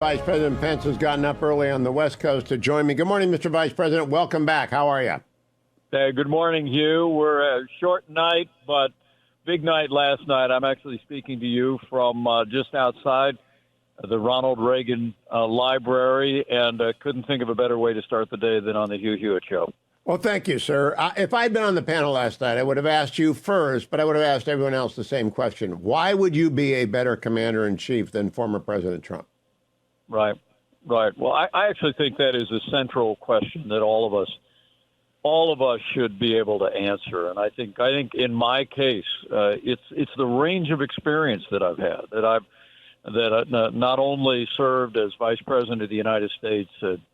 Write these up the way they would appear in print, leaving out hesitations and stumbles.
Vice President Pence has gotten up early on the West Coast to join me. Good morning, Mr. Vice President. Welcome back. How are you? Hey, good morning, Hugh. We're a short night, but big night last night. I'm actually speaking to you from just outside the Ronald Reagan Library, and couldn't think of a better way to start the day than on the Hugh Hewitt Show. Well, thank you, sir. If I'd been on the panel last night, I would have asked you first, but I would have asked everyone else the same question. Why would you be a better commander-in-chief than former President Trump? Right. Well, I actually think that is a central question that all of us should be able to answer. And I think in my case, it's the range of experience that I've had, that I not only served as Vice President of the United States,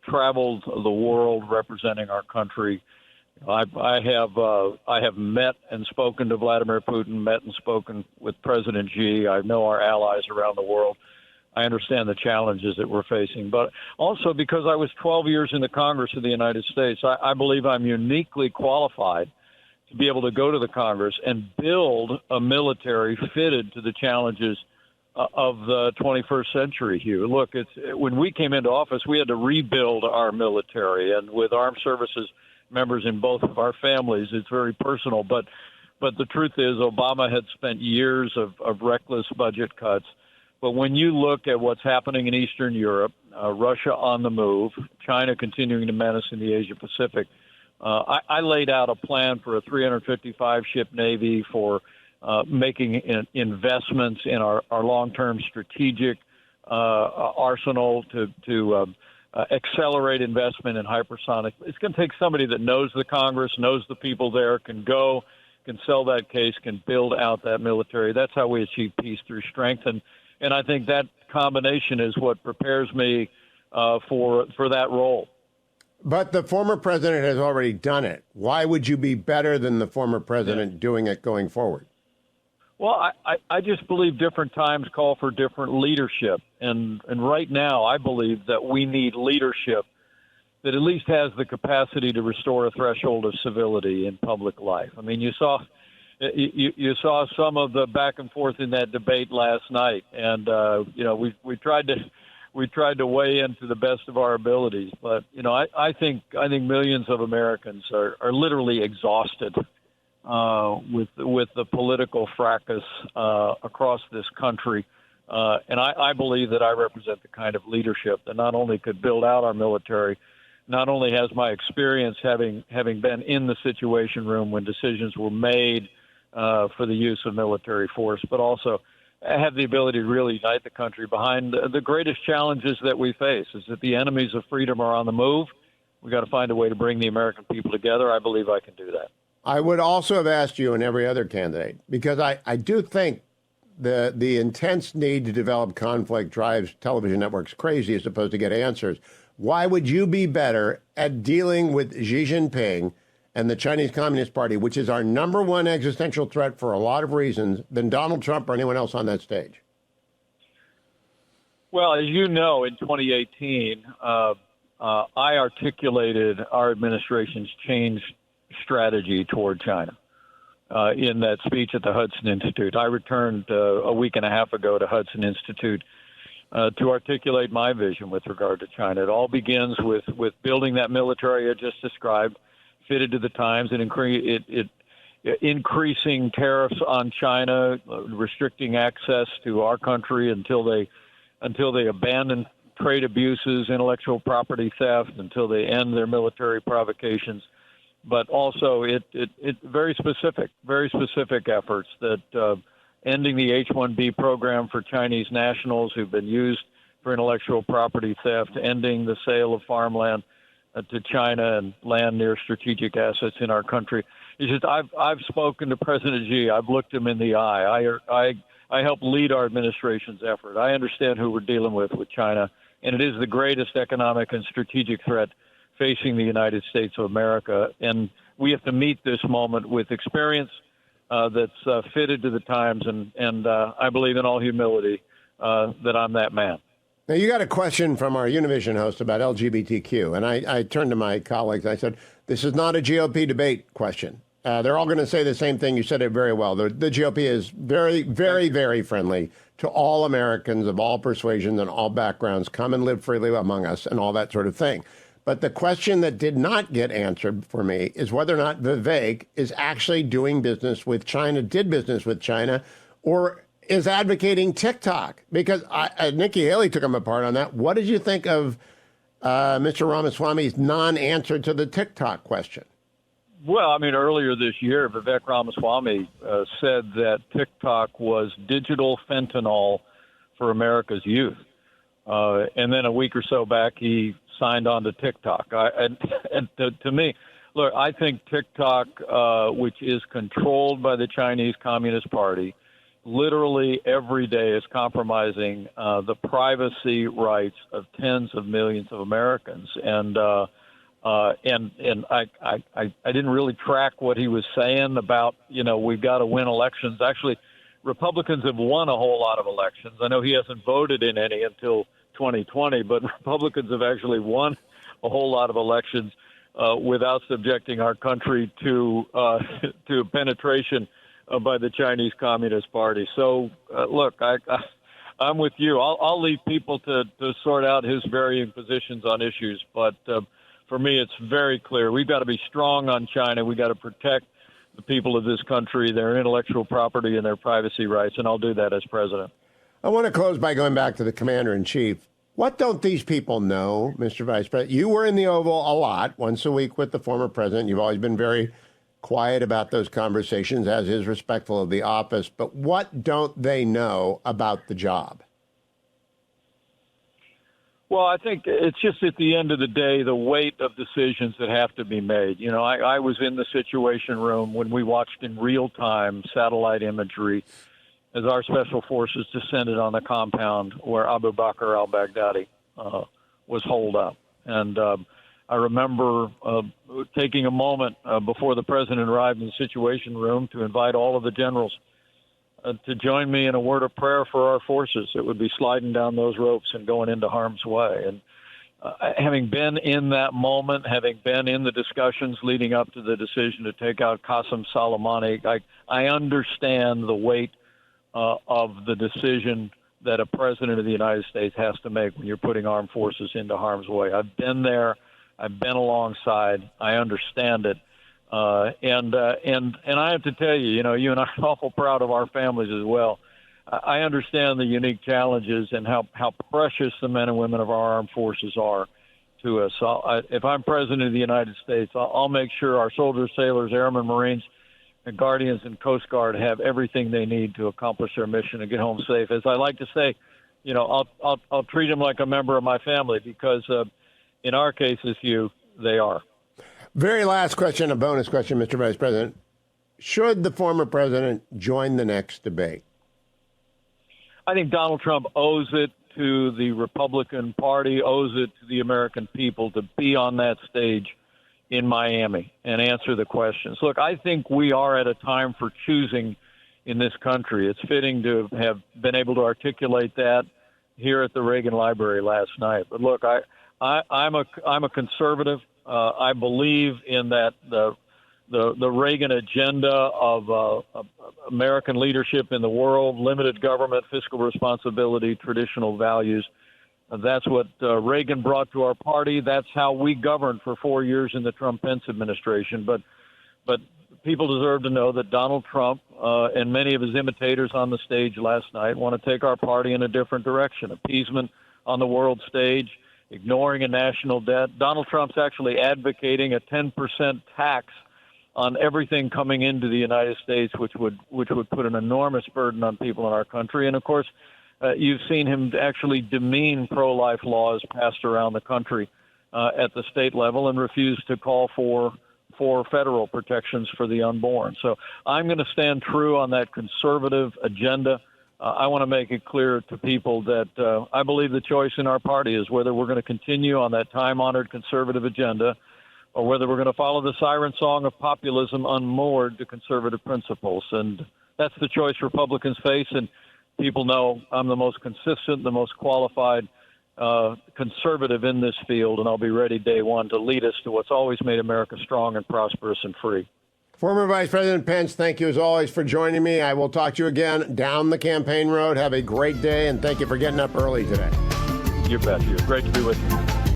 traveled the world representing our country. I have met and spoken to Vladimir Putin, met and spoken with President Xi. I know our allies around the world. I understand the challenges that we're facing, but also because I was 12 years in the Congress of the United States, I believe I'm uniquely qualified to be able to go to the Congress and build a military fitted to the challenges of the 21st century, Hugh. Look, when we came into office, we had to rebuild our military, and with armed services members in both of our families, it's very personal. But the truth is, Obama had spent years of reckless budget cuts. But when you look at what's happening in Eastern Europe, Russia on the move, China continuing to menace in the Asia Pacific, I laid out a plan for a 355-ship Navy, for making investments in our long-term strategic arsenal to accelerate investment in hypersonic. It's going to take somebody that knows the Congress, knows the people there, can sell that case, can build out that military. That's how we achieve peace through strength. And I think that combination is what prepares me for that role. But the former president has already done it. Why would you be better than the former president doing it going forward? Well, I just believe different times call for different leadership. And right now, I believe that we need leadership that at least has the capacity to restore a threshold of civility in public life. I mean, you saw some of the back and forth in that debate last night, and we tried to weigh in to the best of our abilities. But I think millions of Americans are literally exhausted with the political fracas across this country, and I believe that I represent the kind of leadership that not only could build out our military, not only has my experience having been in the Situation Room when decisions were made for the use of military force, but also have the ability to really unite the country behind the greatest challenges that we face, is that the enemies of freedom are on the move. We got to find a way to bring the American people together. I believe I can do that. I would also have asked you and every other candidate, because I do think the intense need to develop conflict drives television networks crazy as opposed to get answers. Why would you be better at dealing with Xi Jinping and the Chinese Communist Party, which is our number one existential threat for a lot of reasons, than Donald Trump or anyone else on that stage? Well, as you know, in 2018, I articulated our administration's change strategy toward China in that speech at the Hudson Institute. I returned a week and a half ago to Hudson Institute to articulate my vision with regard to China. It all begins with building that military I just described, fitted to the times, and increasing tariffs on China, restricting access to our country until they abandon trade abuses, intellectual property theft, until they end their military provocations. But also it very specific efforts that ending the H-1B program for Chinese nationals who've been used for intellectual property theft, ending the sale of farmland to China and land near strategic assets in our country. It's just I've spoken to President Xi. I've looked him in the eye. I help lead our administration's effort. I understand who we're dealing with China, and it is the greatest economic and strategic threat facing the United States of America. And we have to meet this moment with experience that's fitted to the times. And I believe in all humility that I'm that man. Now, you got a question from our Univision host about LGBTQ, and I turned to my colleagues. I said, this is not a GOP debate question. They're all going to say the same thing. You said it very well. The GOP is very, very, very friendly to all Americans of all persuasions and all backgrounds, come and live freely among us and all that sort of thing. But the question that did not get answered for me is whether or not Vivek is actually doing business with China, did business with China, or is advocating TikTok. Because Nikki Haley took him apart on that. What did you think of Mr. Ramaswamy's non-answer to the TikTok question? Well, I mean, earlier this year, Vivek Ramaswamy said that TikTok was digital fentanyl for America's youth. And then a week or so back, he signed on to TikTok. To me, look, I think TikTok, which is controlled by the Chinese Communist Party, literally every day is compromising the privacy rights of tens of millions of Americans. And I didn't really track what he was saying about, we've got to win elections. Actually, Republicans have won a whole lot of elections. I know he hasn't voted in any until 2020, but Republicans have actually won a whole lot of elections without subjecting our country to penetration by the Chinese Communist Party. So, look, I'm with you. I'll leave people to sort out his varying positions on issues, but for me, it's very clear. We've got to be strong on China. We've got to protect the people of this country, their intellectual property and their privacy rights, and I'll do that as president. I want to close by going back to the commander-in-chief. What don't these people know, Mr. Vice President? You were in the Oval a lot, once a week with the former president. You've always been very quiet about those conversations, as is respectful of the office. But what don't they know about the job? Well, I think it's just at the end of the day, the weight of decisions that have to be made. I was in the Situation Room when we watched in real time satellite imagery as our special forces descended on the compound where Abu Bakr al-Baghdadi was holed up. And I remember taking a moment before the president arrived in the Situation Room to invite all of the generals to join me in a word of prayer for our forces that would be sliding down those ropes and going into harm's way. And having been in that moment, having been in the discussions leading up to the decision to take out Qasem Soleimani, I understand the weight of the decision that a president of the United States has to make when you're putting armed forces into harm's way. I've been there. I've been alongside. I understand it. And I have to tell you, you and I are awful proud of our families as well. I understand the unique challenges and how precious the men and women of our armed forces are to us. If I'm president of the United States, I'll make sure our soldiers, sailors, airmen, Marines, and Guardians and Coast Guard have everything they need to accomplish their mission and get home safe. As I like to say, I'll treat them like a member of my family because in our cases, they are. Very last question, a bonus question, Mr. Vice President. Should the former president join the next debate? I think Donald Trump owes it to the Republican Party, owes it to the American people to be on that stage in Miami and answer the questions. Look, I think we are at a time for choosing in this country. It's fitting to have been able to articulate that here at the Reagan Library last night. But look, I'm a conservative. I believe in that the Reagan agenda of American leadership in the world, limited government, fiscal responsibility, traditional values. That's what Reagan brought to our party. That's how we governed for 4 years in the Trump-Pence administration. But people deserve to know that Donald Trump and many of his imitators on the stage last night want to take our party in a different direction. Appeasement on the world stage, ignoring a national debt. Donald Trump's actually advocating a 10% tax on everything coming into the United States, which would put an enormous burden on people in our country. And of course, you've seen him actually demean pro-life laws passed around the country at the state level and refuse to call for federal protections for the unborn. So I'm going to stand true on that conservative agenda. I want to make it clear to people that I believe the choice in our party is whether we're going to continue on that time-honored conservative agenda or whether we're going to follow the siren song of populism unmoored to conservative principles. And that's the choice Republicans face, and people know I'm the most consistent, the most qualified conservative in this field, and I'll be ready day one to lead us to what's always made America strong and prosperous and free. Former Vice President Pence, thank you as always for joining me. I will talk to you again down the campaign road. Have a great day, and thank you for getting up early today. You bet. Great to be with you.